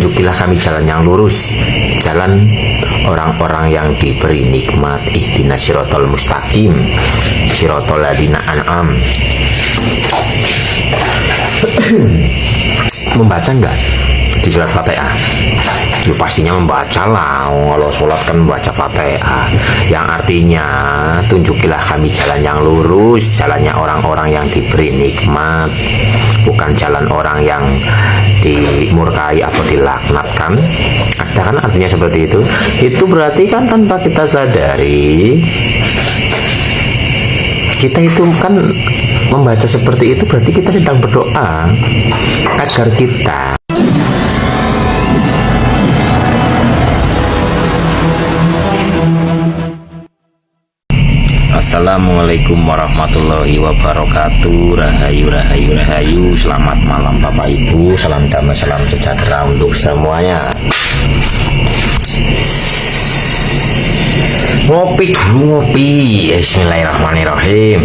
Tunjukilah kami jalan yang lurus, jalan orang-orang yang diberi nikmat. Ihdinas siratal mustaqim, siratal ladzina an'am. Membaca enggak di surat Fatihah? Ya pastinya membaca lah, kalau sholat kan membaca Fatihah, yang artinya tunjukilah kami jalan yang lurus, jalannya orang-orang yang diberi nikmat, bukan jalan orang yang dimurkai atau dilaknatkan. Ada kan artinya seperti itu. Itu berarti kan tanpa kita sadari, kita itu kan membaca seperti itu, berarti kita sedang berdoa agar kita Assalamualaikum warahmatullahi wabarakatuh. Rahayu, rahayu, rahayu. Selamat malam Bapak Ibu. Salam damai, salam sejahtera untuk semuanya. Ngopi dulu, ngopi. Bismillahirrahmanirrahim.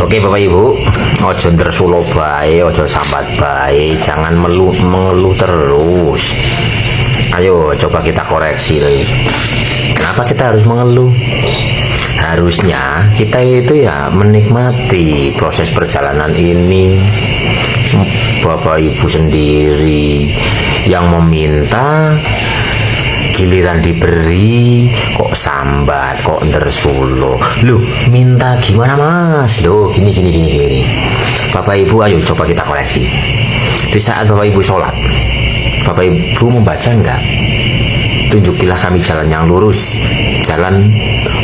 Oke Bapak Ibu, ojo tersulo bae, ojo sambat bae, jangan mengeluh terus. Ayo coba kita koreksi. Kenapa kita harus mengeluh? Harusnya kita itu ya menikmati proses perjalanan ini. Bapak Ibu sendiri yang meminta, giliran diberi kok sambat, kok tersulo. Loh, minta gimana Mas? Loh, gini. Bapak Ibu, ayo coba kita koreksi. Di saat Bapak Ibu sholat, Bapak Ibu membaca enggak? Tunjukilah kami jalan yang lurus, jalan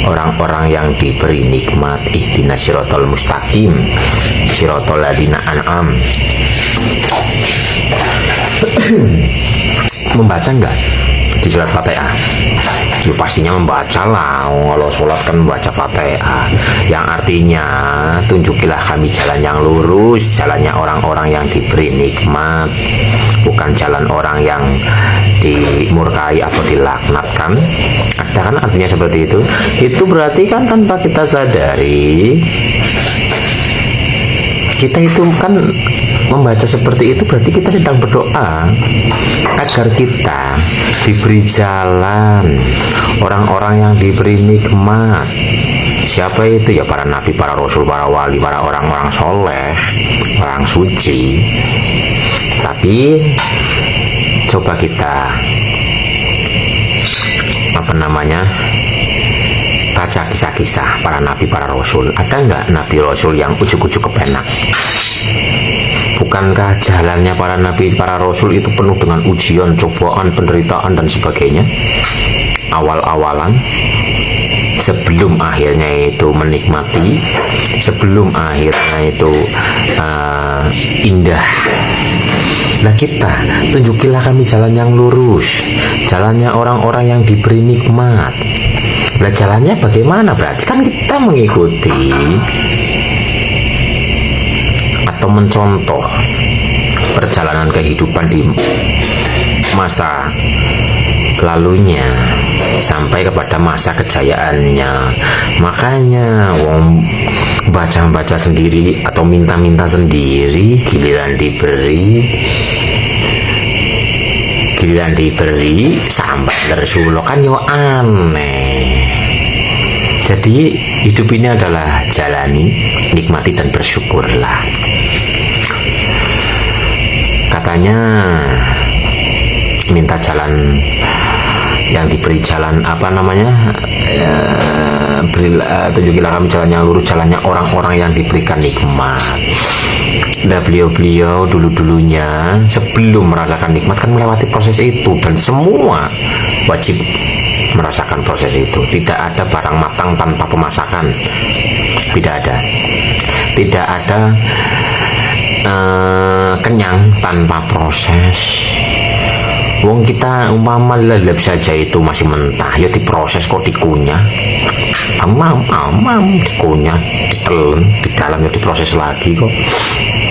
orang-orang yang diberi nikmat. Ihdinas siratal mustaqim, siratal ladzina an'am. Membaca enggak di surat Fatihah? Ya pastinya membaca lah, kalau sholat kan membaca Fatihah, yang artinya tunjukilah kami jalan yang lurus, jalannya orang-orang yang diberi nikmat, bukan jalan orang yang dimurkai atau dilaknatkan. Ada kan artinya seperti itu. Itu berarti kan tanpa kita sadari, kita itu kan membaca seperti itu, berarti kita sedang berdoa agar kita diberi jalan orang-orang yang diberi nikmat. Siapa itu? Ya para nabi, para rasul, para wali, para orang-orang soleh, orang suci. Tapi coba kita baca kisah-kisah para nabi, para rasul. Ada nggak nabi rasul yang ujuk-ujuk kepenak? Bukankah jalannya para nabi, para rasul itu penuh dengan ujian, cobaan, penderitaan, dan sebagainya? Awal-awalan, sebelum akhirnya itu menikmati, sebelum akhirnya itu indah. Nah kita, tunjukilah kami jalan yang lurus, jalannya orang-orang yang diberi nikmat. Nah jalannya bagaimana? Berarti kan kita mengikuti atau mencontoh perjalanan kehidupan di masa lalunya sampai kepada masa kejayaannya. Makanya baca-baca sendiri atau minta-minta sendiri, giliran diberi sambat tersulo, kan yo aneh. Jadi hidup ini adalah jalani, nikmati dan bersyukurlah. Katanya minta jalan yang diberi jalan tunjukilah kami jalan yang lurus, jalannya orang-orang yang diberikan nikmat. Nah beliau-beliau dulu-dulunya sebelum merasakan nikmat kan melewati proses itu, dan semua wajib merasakan proses itu. Tidak ada barang matang tanpa pemasakan, tidak ada kenyang tanpa proses. Wong kita umpama lelep saja itu masih mentah, ya diproses kok, dikunyah, dikunyah, ditelen, di dalam ya diproses lagi kok.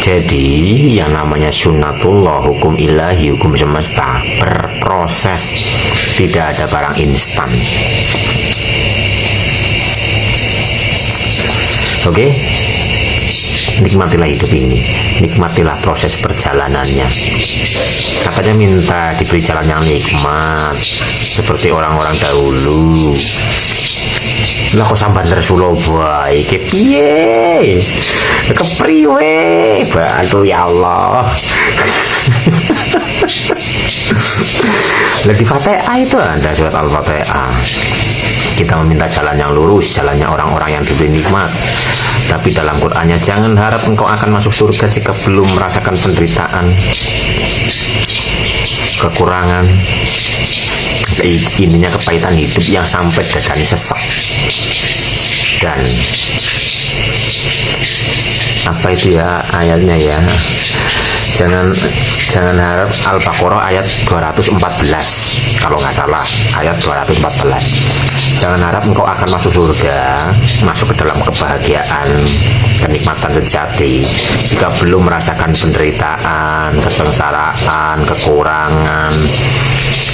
Jadi yang namanya sunnatullah, hukum ilahi, hukum semesta, berproses, tidak ada barang instan. Oke, nikmatilah hidup ini, nikmatilah proses perjalanannya. Katanya minta diberi jalan yang nikmat seperti orang-orang dahulu. Lah kok sampean Rasulullah iki piye? Kepriwe? Bantu ya Allah. Lah di Fatihah itu ada surat Al-Fatihah. Kita meminta jalan yang lurus, jalannya orang-orang yang diberi nikmat. Tapi dalam Qur'annya, jangan harap engkau akan masuk surga jika belum merasakan penderitaan, kekurangan, ininya kepahitan hidup yang sampai dadanya sesak. Dan apa itu ya ayatnya ya, jangan harap, Al-Baqarah ayat 214 kalau nggak salah, ayat 214. Jangan harap engkau akan masuk surga, masuk ke dalam kebahagiaan, kenikmatan sejati jika belum merasakan penderitaan, kesengsaraan, kekurangan,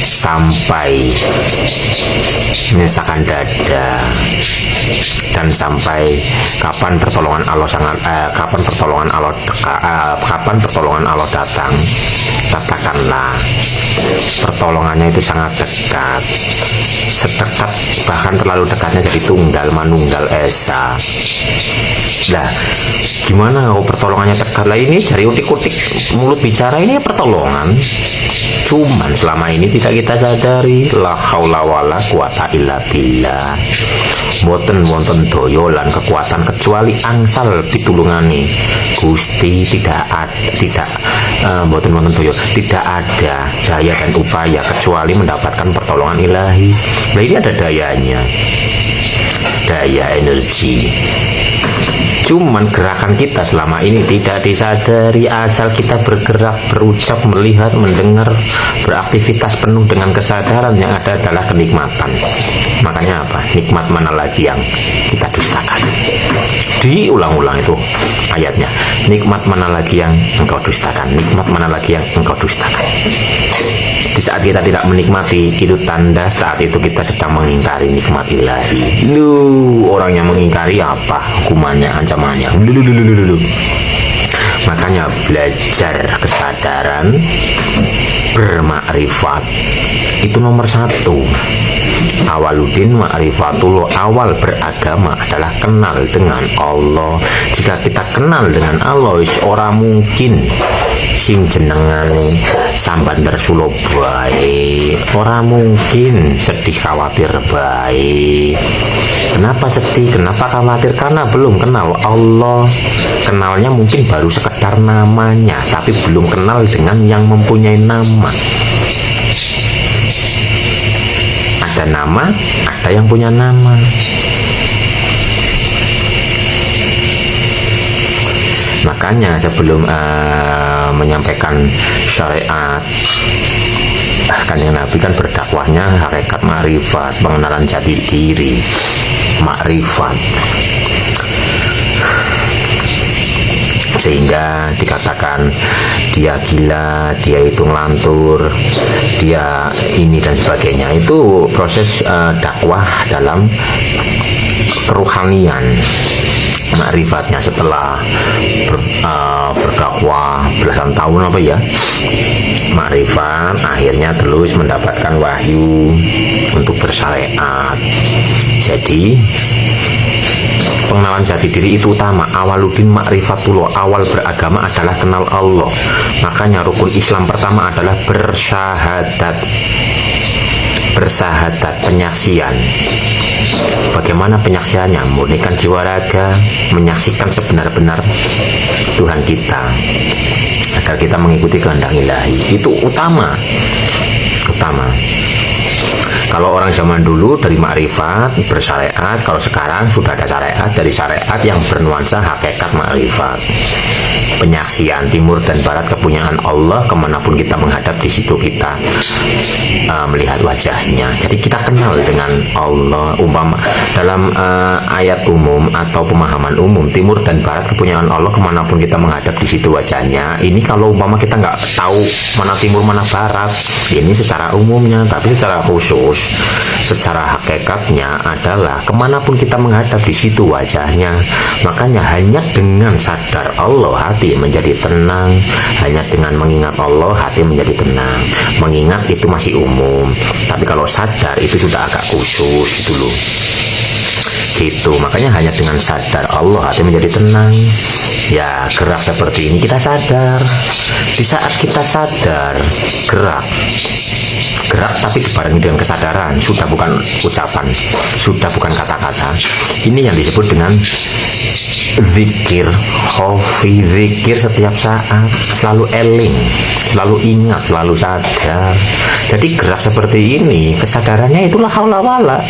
sampai menyisakan dada. Dan sampai kapan pertolongan Allah kapan pertolongan Allah datang, katakanlah pertolongannya itu sangat dekat, sedekat, bahkan terlalu dekatnya jadi tunggal manunggal esa. Lah gimana kalau pertolongannya dekat? Lah ini jari utik-utik mulut bicara ini pertolongan, cuman selama ini tidak kita sadari. La haula wala quwata illa billah. Boten wonten doyolan kekuatan kecuali angsal pitulungane Gusti. Boten wonten doyo, tidak ada daya dan upaya kecuali mendapatkan pertolongan ilahi. Nah ini ada dayanya, daya energi. Cuman gerakan kita selama ini tidak disadari, asal kita bergerak, berucap, melihat, mendengar, beraktivitas penuh dengan kesadaran, yang ada adalah kenikmatan. Makanya apa? Nikmat mana lagi yang kita dustakan? Diulang-ulang itu ayatnya. Nikmat mana lagi yang engkau dustakan? Nikmat mana lagi yang engkau dustakan? Di saat kita tidak menikmati, itu tanda saat itu kita sedang mengingkari nikmat ilahi. Orang yang mengingkari apa hukumannya, ancamannya? Makanya belajar kesadaran, bermakrifat itu nomor satu. Awaludin ma'rifatullah, awal beragama adalah kenal dengan Allah. Jika kita kenal dengan Allah, ora mungkin sing jenengane sambat Rasulullah bae, ora mungkin sedih khawatir bae. Kenapa sedih, kenapa khawatir? Karena belum kenal Allah. Kenalnya mungkin baru sekedar namanya, tapi belum kenal dengan yang mempunyai nama. Ada nama, ada yang punya nama. Makanya sebelum menyampaikan syariat, kan yang Nabi kan berdakwahnya hakikat makrifat, pengenalan jati diri, makrifat. Sehingga dikatakan dia gila, dia itu ngelantur, dia ini dan sebagainya. Itu proses dakwah dalam keruhanian. Makrifatnya setelah berdakwah belasan tahun apa ya, makrifat, akhirnya terus mendapatkan wahyu untuk bersyariat. Jadi pengenalan jati diri itu utama. Awaludin ma'rifatullah, awal beragama adalah kenal Allah. Makanya rukun Islam pertama adalah bersyahadat. Bersahadat, penyaksian. Bagaimana penyaksiannya? Murnikan jiwa raga, menyaksikan sebenar-benar Tuhan kita, agar kita mengikuti kehendak ilahi. Itu utama. Kalau orang zaman dulu dari makrifat bersyariat, kalau sekarang sudah ada syariat, dari syariat yang bernuansa hakikat makrifat. penyaksian timur dan barat kepunyaan Allah, kemanapun kita menghadap di situ kita melihat wajahnya. Jadi kita kenal dengan Allah. Umpama dalam ayat umum atau pemahaman umum, timur dan barat kepunyaan Allah, kemanapun kita menghadap di situ wajahnya. Ini kalau umpama kita nggak tahu mana timur mana barat, ini secara umumnya. Tapi secara khusus, secara hakikatnya adalah kemanapun kita menghadap di situ wajahnya. Makanya hanya dengan sadar Allah hati menjadi tenang, hanya dengan mengingat Allah hati menjadi tenang. Mengingat itu masih umum, tapi kalau sadar itu sudah agak khusus gitu loh. Gitu, makanya hanya dengan sadar Allah hati menjadi tenang. Ya, gerak seperti ini kita sadar. Di saat kita sadar, gerak tapi dibarengi dengan kesadaran, sudah bukan ucapan, sudah bukan kata-kata. Ini yang disebut dengan zikir, hofi, zikir setiap saat, selalu eling, selalu ingat, selalu sadar. Jadi gerak seperti ini, kesadarannya itulah haula wala.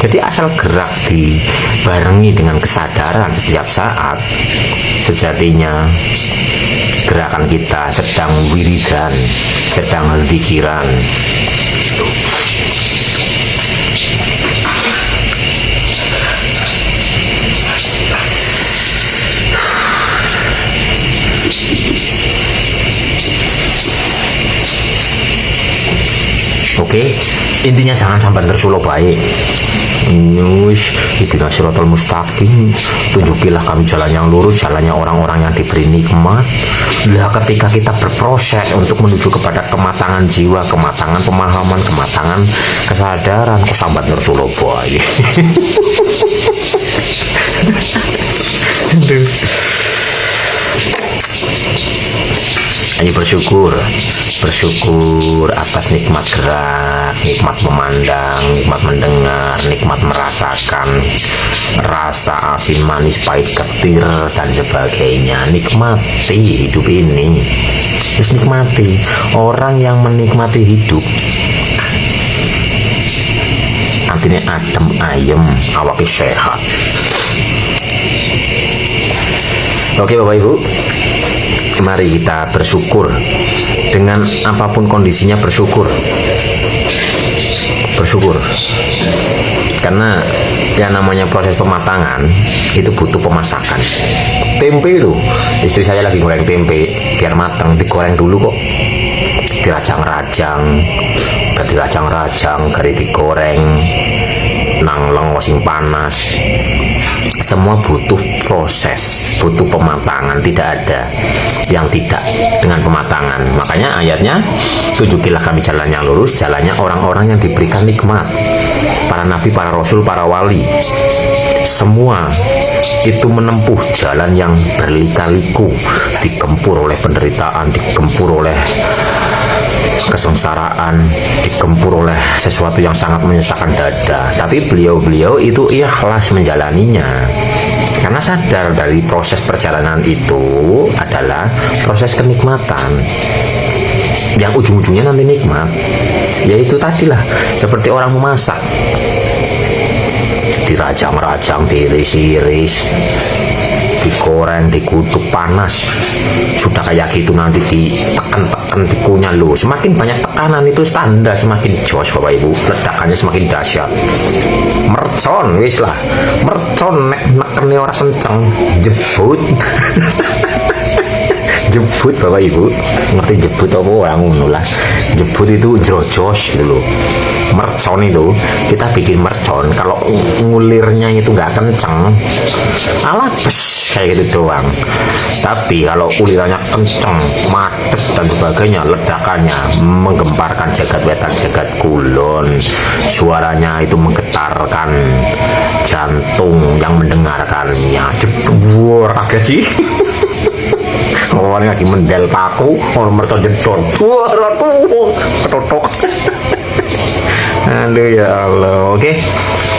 Jadi asal gerak dibarengi dengan kesadaran setiap saat, sejatinya gerakan kita sedang wiridan, sedang zikiran. Oke, intinya jangan sampai tersulo baik. Ihdinas siratal mustaqim, tunjukilah kami jalan yang lurus, jalannya orang-orang yang diberi nikmat. Lah ketika kita berproses untuk menuju kepada kematangan jiwa, kematangan pemahaman, kematangan kesadaran, kok sambat tersulo baik. Ayo bersyukur atas nikmat gerak, nikmat memandang, nikmat mendengar, nikmat merasakan rasa asin manis pahit ketir dan sebagainya. Nikmati hidup ini, terus nikmati. Orang yang menikmati hidup artinya adem ayem, awake sehat. Oke Bapak Ibu, mari kita bersyukur dengan apapun kondisinya. Bersyukur karena yang namanya proses pematangan itu butuh pemasakan. Tempe itu, istri saya lagi goreng tempe biar matang, digoreng dulu kok, dirajang-rajang, gari digoreng nang lengo sing panas. Semua butuh proses, butuh pematangan. Tidak ada yang tidak dengan pematangan. Makanya ayatnya, tunjukilah kami jalan yang lurus, jalannya orang-orang yang diberikan nikmat, para nabi, para rasul, para wali. Semua itu menempuh jalan yang berlika-liku, digempur oleh penderitaan, digempur oleh kesengsaraan, digempur oleh sesuatu yang sangat menyesakkan dada. Tapi beliau-beliau itu ikhlas menjalaninya, karena sadar dari proses perjalanan itu adalah proses kenikmatan yang ujung-ujungnya nanti nikmat. Yaitu tadilah seperti orang memasak, dirajang-rajang, diiris-iris, digoreng, dikutuk panas, sudah kayak gitu nanti ditekan-tekan, dikunyah loh. Semakin banyak tekanan itu tanda semakin jos Bapak Ibu, ledakannya semakin dahsyat. Mercon wis lah, mercon nek nekene ora kenceng jebut. Jebut Bapak Ibu, ngerti jebut apa orang ngono lah. Jebut itu jrojos gitu loh. Mercon itu kita bikin mercon, kalau ngulirnya itu nggak kenceng, alah bes kayak gitu doang. Tapi kalau ulirannya kenceng, madep dan sebagainya, ledakannya menggemparkan jagat wetan, jagat kulon. Suaranya itu menggetarkan jantung yang mendengarkannya. Jebur kaget sih. Orang lagi mendel paku, orang mercon jedor. Wah, ketutuk. Aduh ya Allah. Oke,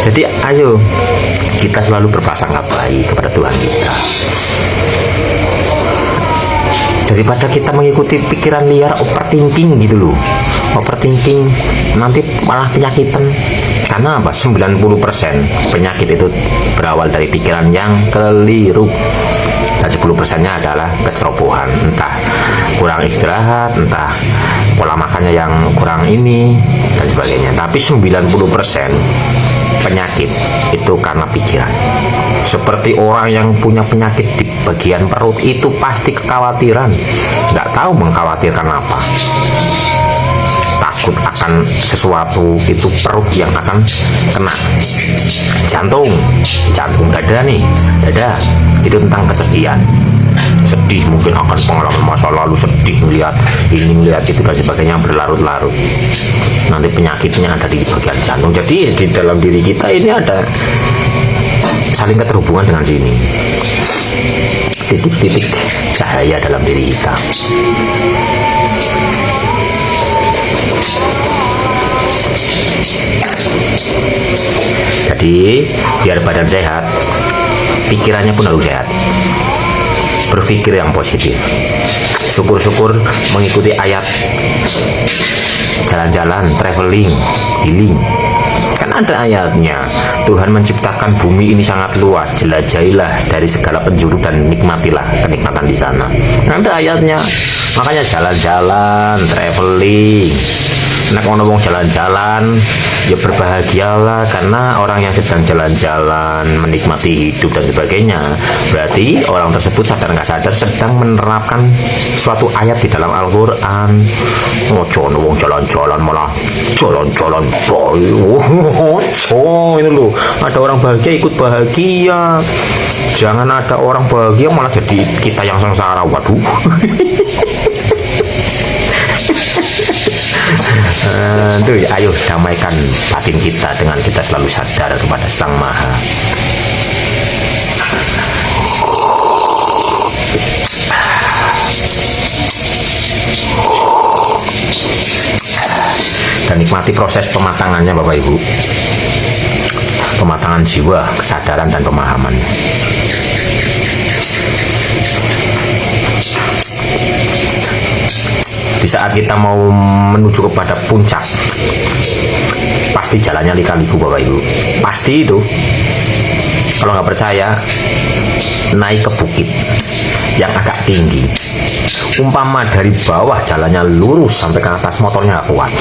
jadi ayo kita selalu berprasangka baik kepada Tuhan kita, daripada kita mengikuti pikiran liar, overthinking gitu loh. Overthinking nanti malah penyakitan. Karena apa? 90% penyakit itu berawal dari pikiran yang keliru. dan 10%-nya adalah kecerobohan, entah kurang istirahat, entah pola makannya yang kurang ini dan sebagainya. Tapi 90% penyakit itu karena pikiran. Seperti orang yang punya penyakit di bagian perut itu pasti kekhawatiran, nggak tahu mengkhawatirkan apa, takut akan sesuatu, itu perut yang akan kena. Jantung dada nih, dada itu tentang kesedihan, sedih, mungkin akan pengalaman masa lalu, sedih melihat ini, melihat itu dan sebagainya, berlarut-larut. Nanti penyakitnya ada di bagian jantung. Jadi di dalam diri kita ini ada saling keterhubungan dengan sini, titik-titik cahaya dalam diri kita. Jadi biar badan sehat, pikirannya pun harus sehat. Berpikir yang positif, syukur-syukur mengikuti ayat, jalan-jalan, traveling, healing. Kan ada ayatnya, Tuhan menciptakan bumi ini sangat luas, jelajahilah dari segala penjuru dan nikmatilah kenikmatan di sana. Ada ayatnya, makanya jalan-jalan, traveling. Nek ono wong jalan-jalan, ya berbahagialah, karena orang yang sedang jalan-jalan, menikmati hidup dan sebagainya, berarti orang tersebut sadar nggak sadar sedang menerapkan suatu ayat di dalam Al-Quran. Oh, jono wong jalan-jalan malah jalan-jalan boy. Oh, ini loh, ada orang bahagia ikut bahagia. Jangan ada orang bahagia malah jadi kita yang sengsara. Waduh. Ayo damaikan batin kita dengan kita selalu sadar kepada Sang Maha. Dan nikmati proses pematangannya Bapak Ibu, pematangan jiwa, kesadaran dan pemahaman. Di saat kita mau menuju kepada puncak, pasti jalannya lika-liku Bapak Ibu, pasti itu. Kalau nggak percaya, naik ke bukit yang agak tinggi, umpama dari bawah jalannya lurus sampai ke atas, motornya nggak kuat.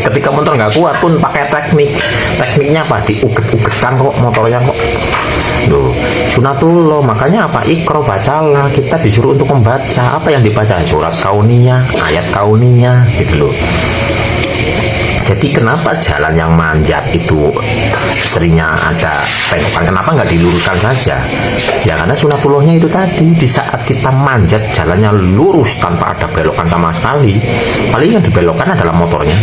Ketika motor nggak kuat pun pakai tekniknya apa, diuget-ugetan kok motornya kok. Loh, sunatullah, makanya apa, ikro, bacalah. Kita disuruh untuk membaca. Apa yang dibaca? Surat kauniyah, ayat kauniyah, gitu loh. Jadi kenapa jalan yang manjat itu seringnya ada pengokan? Kenapa nggak diluruskan saja? Ya karena sunatullahnya itu tadi, di saat kita manjat jalannya lurus tanpa ada belokan sama sekali, paling yang dibelokkan adalah motornya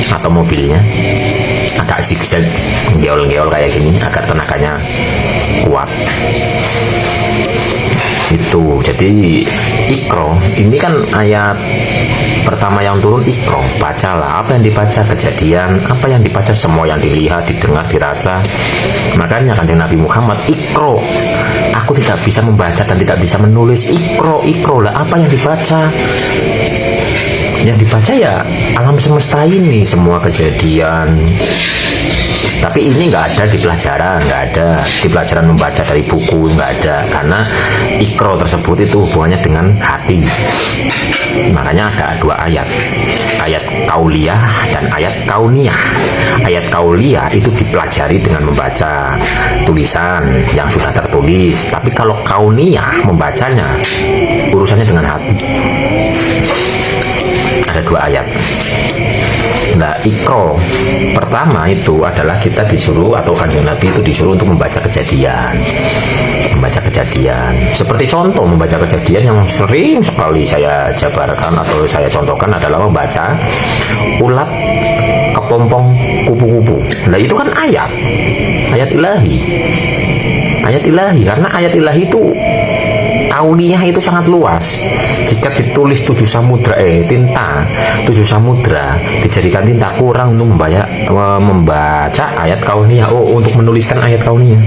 atau mobilnya. Agak zigzag, geol-geol kayak gini agar tenaganya kuat. Itu jadi ikro ini kan ayat pertama yang turun, ikro, bacalah. Apa yang dibaca? Kejadian. Apa yang dibaca? Semua yang dilihat, didengar, dirasa. Makanya Kanjeng Nabi Muhammad, ikro, aku tidak bisa membaca dan tidak bisa menulis. Ikro lah. Apa yang dibaca? Yang dibaca ya alam semesta ini, semua kejadian. Tapi ini nggak ada di pelajaran, nggak ada di pelajaran membaca dari buku, nggak ada, karena ikro tersebut itu hubungannya dengan hati. Makanya ada dua ayat, ayat kauliyah dan ayat kauniyah. Ayat kauliyah itu dipelajari dengan membaca tulisan yang sudah tertulis, tapi kalau kauniyah membacanya urusannya dengan hati. Ada dua ayat. Nah, ikro pertama itu adalah kita disuruh, atau Kanjeng Nabi itu disuruh untuk membaca kejadian. Membaca kejadian. Seperti contoh membaca kejadian yang sering sekali saya jabarkan atau saya contohkan adalah membaca ulat kepompong kupu-kupu. Nah, itu kan ayat. Ayat ilahi. Ayat ilahi, karena ayat ilahi itu kauniyah itu sangat luas. Jika ditulis 7 samudra, tinta 7 samudra dijadikan tinta, kurang untuk membaca ayat kauniyah. Untuk menuliskan ayat kauniyah.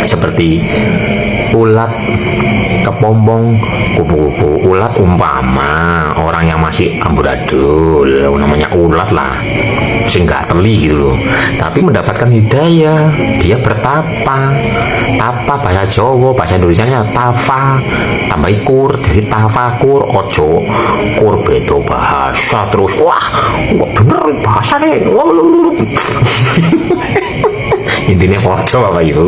Seperti ulat, kepompong, kupu-kupu. Ulat umpama orang yang masih amburadul, namanya ulat lah, sehingga teli gitu loh, tapi mendapatkan hidayah, dia bertapa. Tapa bahasa Jawa, bahasa Indonesianya tafa, tambah kur, jadi tafakur. Ojo kur beda bahasa terus, wah bener bahasa nih. Intinya ojo Bapak Ibu.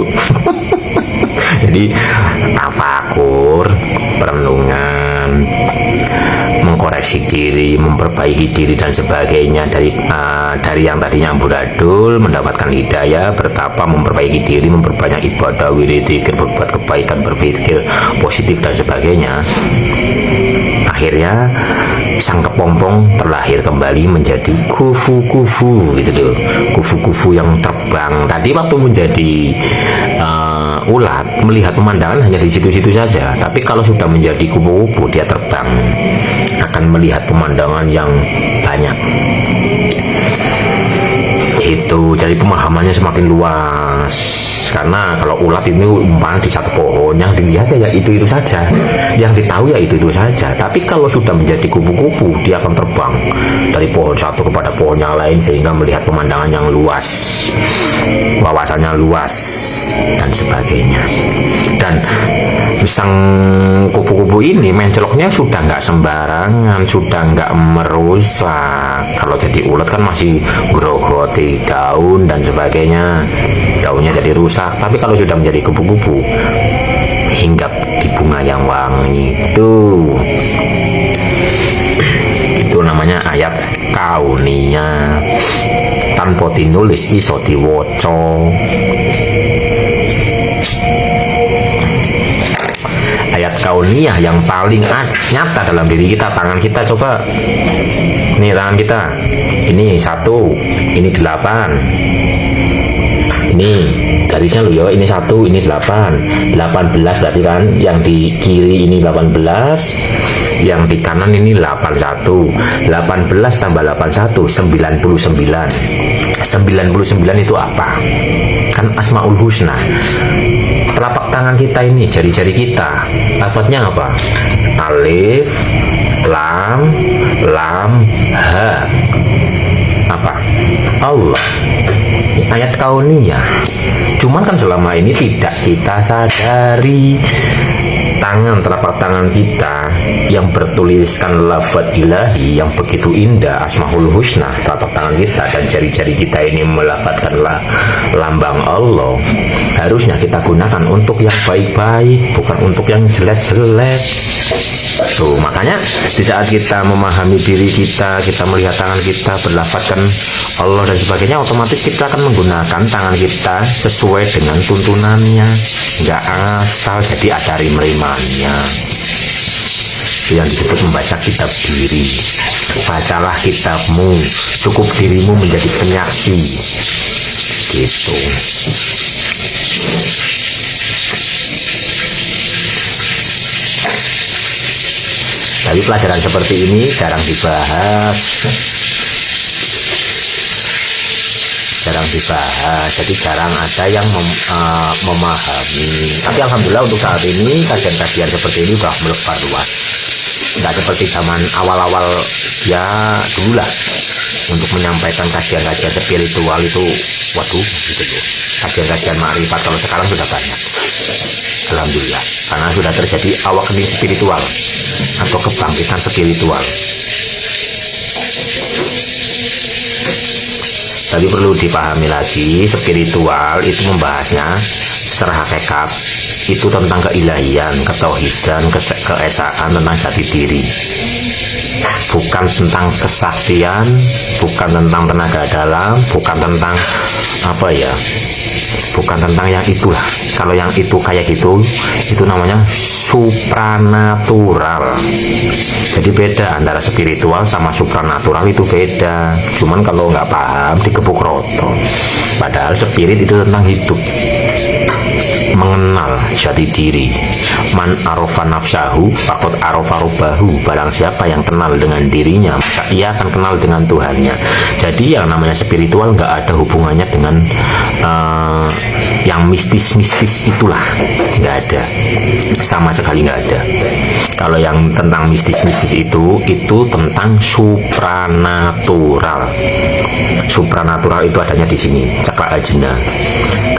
Jadi tafakur, perenungan, mengkoreksi diri, memperbaiki diri dan sebagainya, dari yang tadinya amburadul mendapatkan hidayah, bertapa, memperbaiki diri, memperbanyak ibadah, wirid, zikir, berbuat kebaikan, berpikir positif dan sebagainya. Akhirnya sang kepompong terlahir kembali menjadi kufu-kufu gitu loh. Kufu-kufu yang terbang. Tadi waktu menjadi ulat, melihat pemandangan hanya di situ-situ saja. Tapi kalau sudah menjadi kupu-kupu, dia terbang, akan melihat pemandangan yang banyak. Itu jadi pemahamannya semakin luas. Karena kalau ulat ini umpamanya di satu pohon, yang dilihat ya itu saja, yang ditahu ya itu saja. Tapi kalau sudah menjadi kupu-kupu, dia akan terbang dari pohon satu kepada pohon yang lain, sehingga melihat pemandangan yang luas, wawasannya luas dan sebagainya. Dan sang kupu-kupu ini menceloknya sudah nggak sembarangan, sudah nggak merusak. Kalau jadi ulat kan masih grogoti daun dan sebagainya, daunnya jadi rusak. Tapi kalau sudah menjadi kupu-kupu, hinggap di bunga yang wangi, itu namanya ayat kaunia, tanpa tinulis iso diwoco. Ayat kauniyah yang paling nyata dalam diri kita. Tangan kita, coba nih tangan kita, ini 1, ini 8, ini garisnya lo ya, ini 1, ini 8, 18 berarti kan, yang di kiri ini 18, yang di kanan ini 81, 18 tambah 81, 99. 99 itu apa? Kan Asmaul Husna. Telapak tangan kita ini, jari-jari kita, lafadznya apa? Alif, lam, ha. Apa? Allah. Ini ayat kauniyah. Cuman kan selama ini tidak kita sadari, telapak tangan kita yang bertuliskan lafaz ilahi yang begitu indah, Asmaul Husna, telapak tangan kita dan jari-jari kita ini melafazkan lambang Allah, harusnya kita gunakan untuk yang baik-baik, bukan untuk yang jelek-jelek. Tuh, makanya di saat kita memahami diri kita, kita melihat tangan kita berlafazkan Allah dan sebagainya, otomatis kita akan menggunakan tangan kita sesuai dengan tuntunannya, nggak asal jadi ada rimanya. Itu yang disebut membaca kitab diri. Bacalah kitabmu, cukup dirimu menjadi penyaksi, gitu. Tapi pelajaran seperti ini jarang dibahas, jadi jarang ada yang memahami. Tapi alhamdulillah untuk saat ini kajian-kajian seperti ini sudah melebar luas, nggak seperti zaman awal-awal ya dulu lah. Untuk menyampaikan kajian-kajian spiritual itu, waduh gitu loh, kajian-kajian ma'rifat kalau sekarang sudah banyak, alhamdulillah, karena sudah terjadi awakening spiritual atau kebangkitan spiritual. Tapi perlu dipahami lagi, spiritual itu membahasnya secara hakikat itu tentang keilahian, ketauhidan, keesaan, tentang jati diri, bukan tentang kesaktian, bukan tentang tenaga dalam, bukan tentang apa ya, bukan tentang yang itulah. Kalau yang itu kayak gitu, itu namanya supranatural. Jadi beda antara spiritual sama supranatural, itu beda. Cuman kalau nggak paham digebuk roto. Padahal spirit itu tentang hidup. mengenal jati diri. Man arofa nafsahu faqad arofa rabbahu. Barang siapa yang kenal dengan dirinya, maka ia akan kenal dengan Tuhannya. Jadi yang namanya spiritual nggak ada hubungannya dengan yang mistis-mistis itulah, nggak ada, sama sekali nggak ada. Kalau yang tentang mistis-mistis itu tentang supranatural. Supranatural itu adanya di sini, cakra ajna.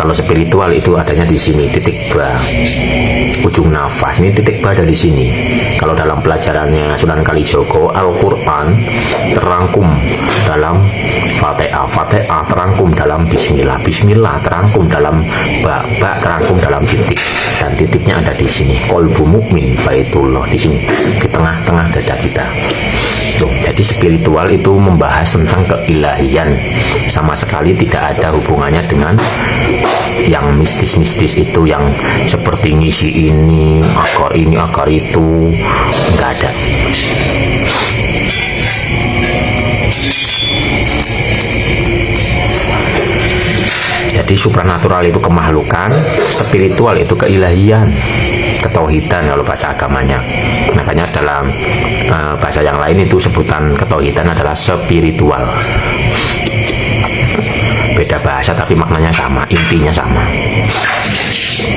Kalau spiritual itu adanya di sini, titik ba, ujung nafas. Ini titik ba ada di sini. Kalau dalam pelajarannya Sunan Kalijogo, Al-Quran terangkum dalam Fatihah, Fatihah terangkum dalam Bismillah, Bismillah terangkum dalam ba, ba terangkum dalam titik, dan titiknya ada di sini. Qalbu mukmin baitullah, di sini, di tengah-tengah dada kita. Tuh, jadi spiritual itu membahas tentang keilahian, sama sekali tidak ada hubungannya dengan yang mistis-mistis itu, yang seperti ngisi ini akar itu, nggak ada. Jadi supranatural itu kemakhlukan, spiritual itu keilahian, ketauhidan kalau bahasa agamanya. Makanya dalam bahasa yang lain itu sebutan ketauhidan adalah spiritual. Beda bahasa tapi maknanya sama, intinya sama.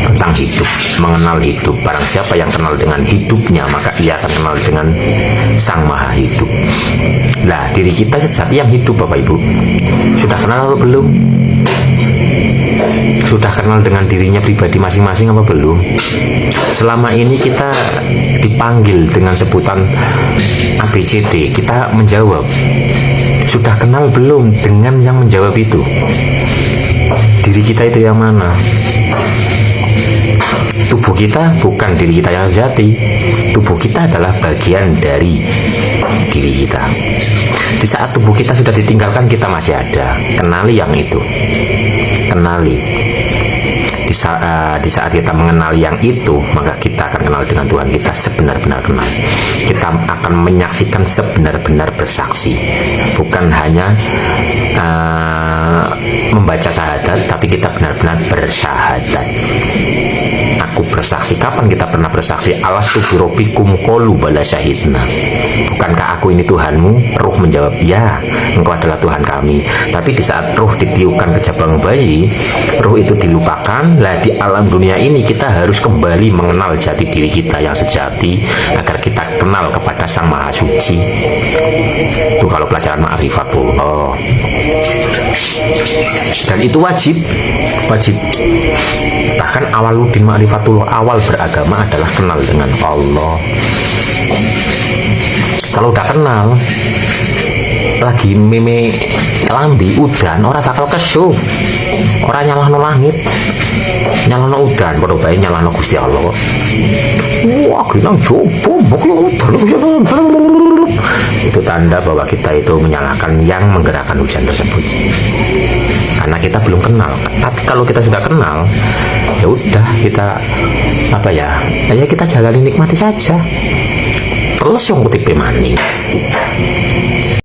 Tentang hidup, mengenal hidup. Barang siapa yang kenal dengan hidupnya, maka ia akan kenal dengan Sang Maha Hidup. Nah, diri kita sejati yang hidup, Bapak Ibu. Sudah kenal atau belum? Sudah kenal dengan dirinya pribadi masing-masing apa belum? Selama ini kita dipanggil dengan sebutan ABCD, kita menjawab. Sudah kenal belum dengan yang menjawab itu? Diri kita itu yang mana? Tubuh kita bukan diri kita yang sejati. Tubuh kita adalah bagian dari diri kita. Di saat tubuh kita sudah ditinggalkan, kita masih ada. Kenali yang itu. Kenali. Di saat kita mengenali yang itu, maka kita akan kenal dengan Tuhan kita sebenar-benar kenal. Kita akan menyaksikan sebenar-benar bersaksi, bukan hanya membaca syahadat, tapi kita benar-benar bersyahadat. Aku bersaksi. Kapan kita pernah bersaksi? Alastu birobikum qalu bala syahidna. Bukankah aku ini Tuhanmu? Ruh menjawab, ya, engkau adalah Tuhan kami. Tapi di saat ruh ditiupkan ke jabang bayi, ruh itu dilupakan. Lah di alam dunia ini kita harus kembali mengenal jati diri kita yang sejati, agar kita kenal kepada Sang Maha Suci. Itu kalau pelajaran ma'rifatullah. Dan itu wajib. Bahkan awaluddin ma'rifatullah, awal beragama adalah kenal dengan Allah. Kalau udah kenal, lagi meme lambi udan, orang bakal kesu, orang nyalahno langit, nyalahno udan, padha bae nyalahno Gusti Allah. Wah, kita coba itu tanda bahwa kita itu menyalahkan yang menggerakkan hujan tersebut, karena kita belum kenal. Tapi kalau kita sudah kenal, ya udah, kita kita jalani, nikmati saja. Terus yang kutipe maning.